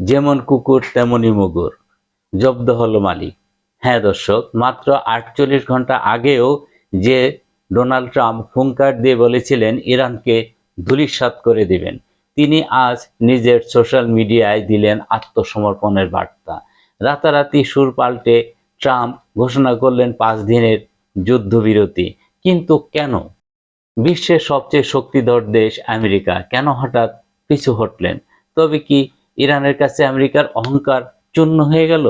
যেমন কুকুর তেমনি মুগুর, জব্দ হলো মালিক। হ্যাঁ দর্শক, মাত্র ৪৮ ঘন্টা আগেও যে ডোনাল্ড ট্রাম্প হুঙ্কার দিয়ে বলেছিলেন ইরানকে ধূলিসাৎ করে দিবেন, তিনি আজ নিজের সোশ্যাল মিডিয়ায় দিলেন আত্মসমর্পণের বার্তা। রাতারাতি সুর পাল্টে ট্রাম্প ঘোষণা করলেন ৫ দিনের যুদ্ধবিরতি। কিন্তু কেন? বিশ্বের সবচেয়ে শক্তিধর দেশ আমেরিকা কেন হঠাৎ পিছু হটলেন? তবে কি ইরানের কাছে আমেরিকার অহংকার চূর্ণ হয়ে গেল?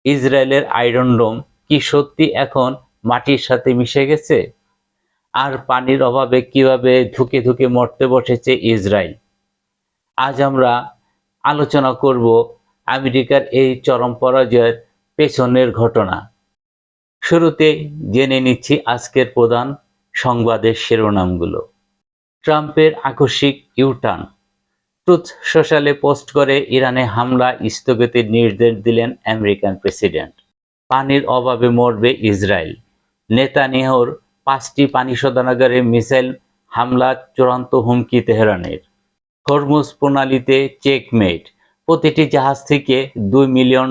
ইসরায়েলের আয়রন ডোম কি সত্যি এখন মাটির সাথে মিশে গেছে? আর পানির অভাবে কিভাবে ধুকে ধুকে মরতে বসেছে ইসরায়েল? আজ আমরা আলোচনা করব আমেরিকার এই চরম পরাজয়ের পেছনের ঘটনা। শুরুতে জেনে নিচ্ছি আজকের প্রধান সংবাদের শিরোনামগুলো। ট্রাম্পের আকস্মিক ইউটার্ন। ট্রুথ সোশ্যালে পোস্ট করে ইরানে হামলা স্থগিতের নির্দেশ দিলেন আমেরিকান প্রেসিডেন্ট। পানির অভাবে মরবে ইসরায়েল। নেতানিয়াহুর ৫টি পানি শোধনাগারে মিসাইল হামলার চূড়ান্ত হুমকি তেহরানের। হরমুজ প্রণালীতে চেকমেট। প্রতিটি জাহাজ থেকে $২ মিলিয়ন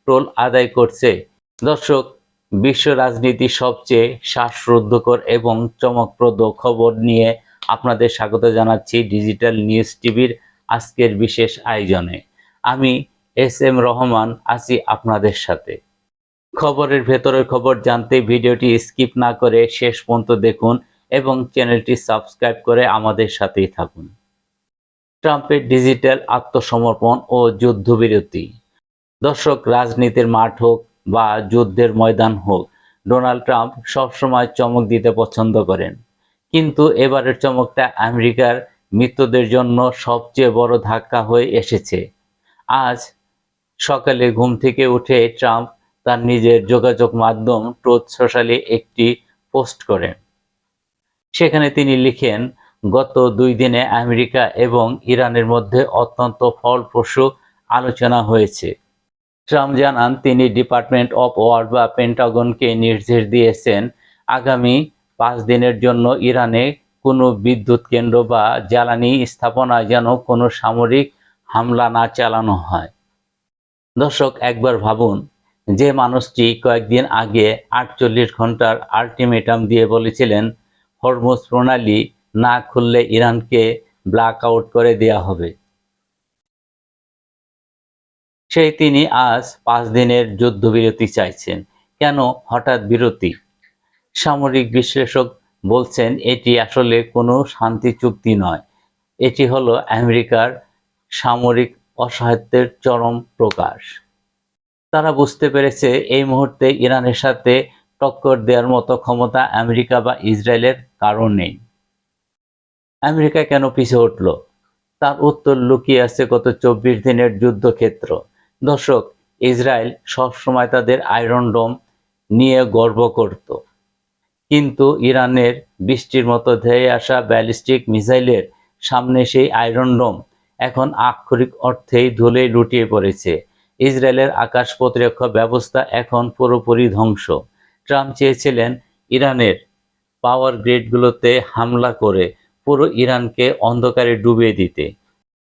টোল আদায় করছে। দর্শক, বিশ্ব রাজনীতির সবচেয়ে শ্বাসরুদ্ধকর এবং চমকপ্রদ খবর নিয়ে আপনাদের স্বাগত জানাচ্ছি ডিজিটাল নিউজ টিভির আজকের বিশেষ আয়োজনে। আমি এস.এম. রহমান আছি আপনাদের সাথে। খবরের ভেতরের খবর জানতে ভিডিওটি স্কিপ না করে শেষ পর্যন্ত দেখুন এবং চ্যানেলটি সাবস্ক্রাইব করে আমাদের সাথেই থাকুন। ট্রাম্পের ডিজিটাল আত্মসমর্পণ ও যুদ্ধবিরতি। দর্শক, রাজনীতির মাঠ হোক বা যুদ্ধের ময়দান হোক, ডোনাল্ড ট্রাম্প সবসময় চমক দিতে পছন্দ করেন। কিন্তু এবারের চমকটা আমেরিকার মিত্রদের জন্য সবচেয়ে বড় ধাক্কা হয়ে এসেছে। আজ সকালে ঘুম থেকে উঠে ট্রাম্প তার নিজের যোগাযোগ মাধ্যম ট্রুথ সোশ্যালে একটি পোস্ট করেন। সেখানে তিনি লিখেন, গত ২ দিনে আমেরিকা এবং ইরানের মধ্যে অত্যন্ত ফলপ্রসূ আলোচনা হয়েছে। ট্রাম্প জানান তিনি ডিপার্টমেন্ট অফ ওয়ার বা পেন্টাগনকে নির্দেশ দিয়েছেন আগামী ৫ দিনের জন্য ইরানে কোনো বিদ্যুৎ কেন্দ্র বা জ্বালানি স্থাপনায় যেন কোনো সামরিক হামলা না চালানো হয়। দর্শক, একবার ভাবুন, যে মানুষটি কয়েকদিন আগে ৪৮ ঘন্টার আল্টিমেটাম দিয়ে বলেছিলেন হরমুজ প্রণালী না খুললে ইরানকে ব্ল্যাক আউট করে দেওয়া হবে, সেই তিনি আজ ৫ দিনের যুদ্ধবিরতি চাইছেন। কেন হঠাৎ বিরতি? সামরিক বিশ্লেষক বলছেন এটি আসলে কোনো শান্তি চুক্তি নয়, এটি হলো আমেরিকার সামরিক অসহায়ত্বের চরম প্রকাশ। তারা বুঝতে পেরেছে এই মুহূর্তে ইরানের সাথে টক্কর দেওয়ার মতো ক্ষমতা আমেরিকা বা ইসরায়েলের কারো নেই। আমেরিকা কেন পিছু উঠল? তার উত্তর লুকিয়ে আছে গত ২৪ দিনের যুদ্ধক্ষেত্র। দর্শক, ইসরায়েল সবসময় তাদের আয়রন ডোম নিয়ে গর্ব করত, কিন্তু ইরানের বৃষ্টির মতো ধেয়ে আসা ব্যালিস্টিক মিসাইলের সামনে সেই আয়রন ডোম এখন আক্ষরিক অর্থেই ধুলোয় লুটিয়ে পড়েছে। ইসরায়েলের আকাশ প্রতিরক্ষা ব্যবস্থা এখন পুরোপুরি ধ্বংস। ট্রাম্প চেয়েছিলেন ইরানের পাওয়ার গ্রিডগুলোতে হামলা করে পুরো ইরানকে অন্ধকারে ডুবিয়ে দিতে,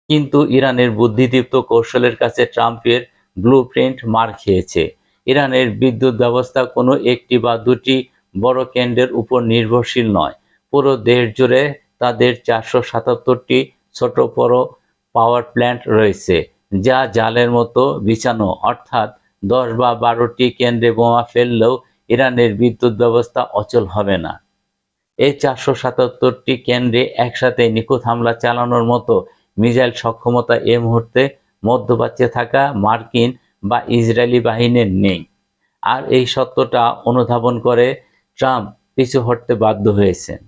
কিন্তু ইরানের বুদ্ধিদীপ্ত কৌশলের কাছে ট্রাম্পের ব্লুপ্রিন্ট মার খেয়েছে। ইরানের বিদ্যুৎ ব্যবস্থা কোনো একটি বা দুটি বড় কেন্দ্রের উপর নির্ভরশীল নয়। পুরো দেশ জুড়ে তাদের ৪৭৭টি ছোট বড় পাওয়ার প্ল্যান্ট রয়েছে, যা জালের মতো বিছানো, অর্থাৎ ১০ বা ১২টি কেন্দ্রে বোমা ফেললেও ইরানের বিদ্যুৎ ব্যবস্থা অচল হবে না। এই ৪৭৭টি কেন্দ্রে একসাথে নিখুঁত হামলা চালানোর মতো মিসাইল সক্ষমতা এই মুহূর্তে মধ্যপ্রাচ্যে থাকা মার্কিন বা ইসরায়েলি বাহিনীর নেই। আর এই সত্যটা অনুধাবন করে ট্রাম্প পিছু হটতে বাধ্য হয়েছেন।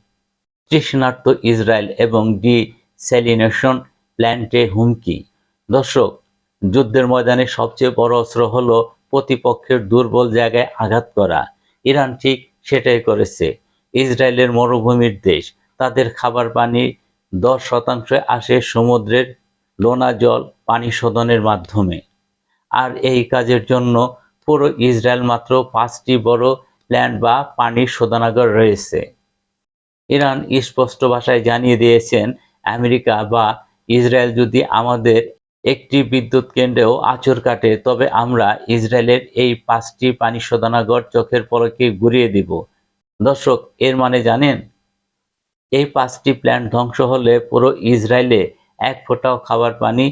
তৃষ্ণার্ত ইসরায়েল এবং ডিস্যালিনেশন প্ল্যান্টে হুমকি। দর্শক, যুদ্ধের ময়দানে সবচেয়ে বড় অস্ত্র হলো প্রতিপক্ষের দুর্বল জায়গায় আঘাত করা। ইরান ঠিক সেটাই করেছে। ইসরায়েলের মরুভূমির দেশ, তাদের খাবার পানি ১০% আসে সমুদ্রের লোনা জল পানি শোধনের মাধ্যমে। আর এই কাজের জন্য পুরো ইসরায়েল মাত্র ৫টি বড় প্ল্যান্ট বা পানি শোধনাগার রয়েছে। ইরান স্পষ্ট ভাষায় জানিয়ে দিয়েছেন আমেরিকা বা ইসরায়েল যদি আমাদের একটি বিদ্যুৎ কেন্দ্রেও আঁচড় কাটে, তবে আমরা ইসরায়েলের এই 5টি পানি শোধনাগার চোখের পলকে গুঁড়িয়ে দিব। দর্শক, এর মানে জানেন? এই 5টি প্ল্যান্ট ধ্বংস হলে পুরো ইসরায়েলে এক ফোঁটাও খাবার পানি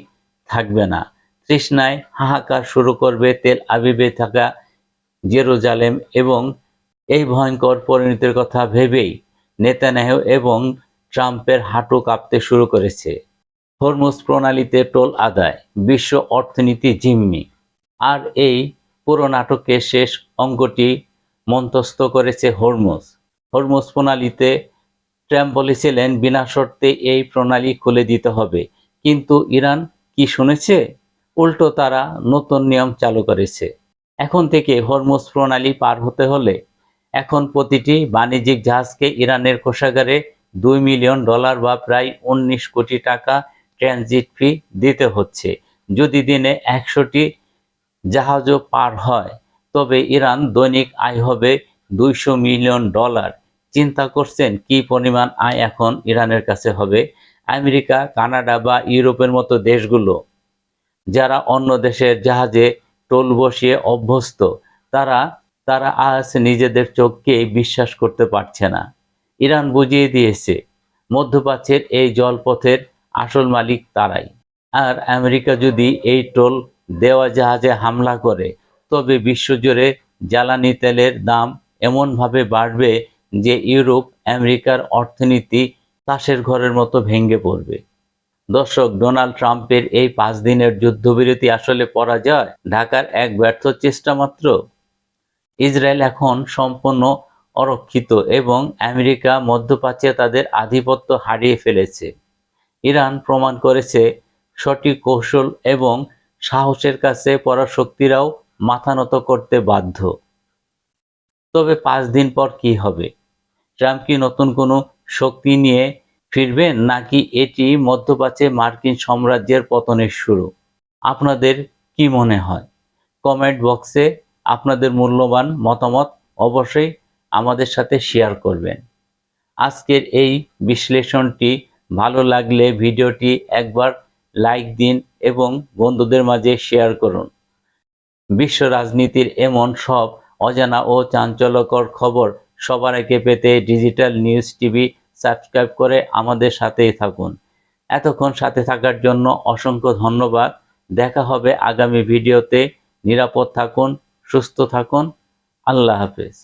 থাকবে না। তৃষ্ণায় হাহাকার শুরু করবে তেল আবিবে থাকা জেরুজালেম, এবং এই ভয়ঙ্কর পরিণতির কথা ভেবেই নেতানিয়াহু এবং ট্রাম্পের হাঁটু কাঁপতে শুরু করেছে। হরমুজ প্রণালীতে টোল আদায়, বিশ্ব অর্থনীতি জিম্মি। আর এই পুরো নাটকের শেষ অঙ্কটি মন্তস্থ করেছে হরমুজ। হরমুজ প্রণালীতে ট্রাম্প বলেছিলেন বিনা শর্তে এই প্রণালী খুলে দিতে হবে, কিন্তু ইরান কি শুনেছে? উল্টো তারা নতুন নিয়ম চালু করেছে। এখন থেকে হরমুজ প্রণালী পার হতে হলে এখন প্রতিটি বাণিজ্যিক জাহাজকে ইরানের কোষাগারে $2 মিলিয়ন বা প্রায় 19 কোটি টাকা ট্রানজিট ফি দিতে হচ্ছে। যদি দিনে 100টি জাহাজও পার হয়, তবে ইরান দৈনিক আয় হবে $200 মিলিয়ন। চিন্তা করছেন কি পরিমাণ আয় এখন ইরানের কাছে হবে? আমেরিকা, কানাডা বা ইউরোপের মতো দেশগুলো যারা অন্য দেশের জাহাজে টোল বসিয়ে অভ্যস্ত, তারা আজ নিজেদের চোখকেই বিশ্বাস করতে পারছে না। ইরান বুঝিয়ে দিয়েছে মধ্যপ্রাচ্যের এই জলপথের আসল মালিক তারাই। আর আমেরিকা যদি এই টোল দেওয়া জাহাজে হামলা করে, তবে বিশ্বজুড়ে জ্বালানি তেলের দাম এমনভাবে বাড়বে যে ইউরোপ আমেরিকার অর্থনীতি তাসের ঘরের মতো ভেঙে পড়বে। দর্শক, ডোনাল্ড ট্রাম্পের এই 5 দিনের যুদ্ধবিরতি আসলে পরাজয়, ঢাকার এক ব্যর্থ চেষ্টা মাত্র? ইসরায়েল এখন সম্পূর্ণ অরক্ষিত এবং আমেরিকা মধ্যপ্রাচ্যে তাদের আধিপত্য হারিয়ে ফেলেছে। ইরান প্রমাণ করেছে সঠিক কৌশল এবং সাহসের কাছে পরাশক্তিরাও মাথা নত করতে বাধ্য। তবে 5 দিন পর কি হবে? ট্রাম্প কি নতুন কোনো শক্তি নিয়ে ফিরবেন, নাকি এটি মধ্যপ্রাচ্যে মার্কিন সাম্রাজ্যের পতনের শুরু? আপনাদের কি মনে হয়? কমেন্ট বক্সে আপনাদের মূল্যবান মতামত অবশ্যই আমাদের সাথে শেয়ার করবেন। আজকের এই বিশ্লেষণটি ভালো লাগলে ভিডিওটি একবার লাইক দিন এবং বন্ধুদের মাঝে শেয়ার করুন। বিশ্ব রাজনীতির এমন সব অজানা ও চাঞ্চল্যকর খবর সবার আগে পেতে ডিজিটাল নিউজ টিভি সাবস্ক্রাইব করে আমাদের সাথেই থাকুন। এতক্ষণ সাথে থাকার জন্য অসংখ্য ধন্যবাদ। দেখা হবে আগামী ভিডিওতে। নিরাপদ থাকুন, সুস্থ থাকুন। আল্লাহ হাফেজ।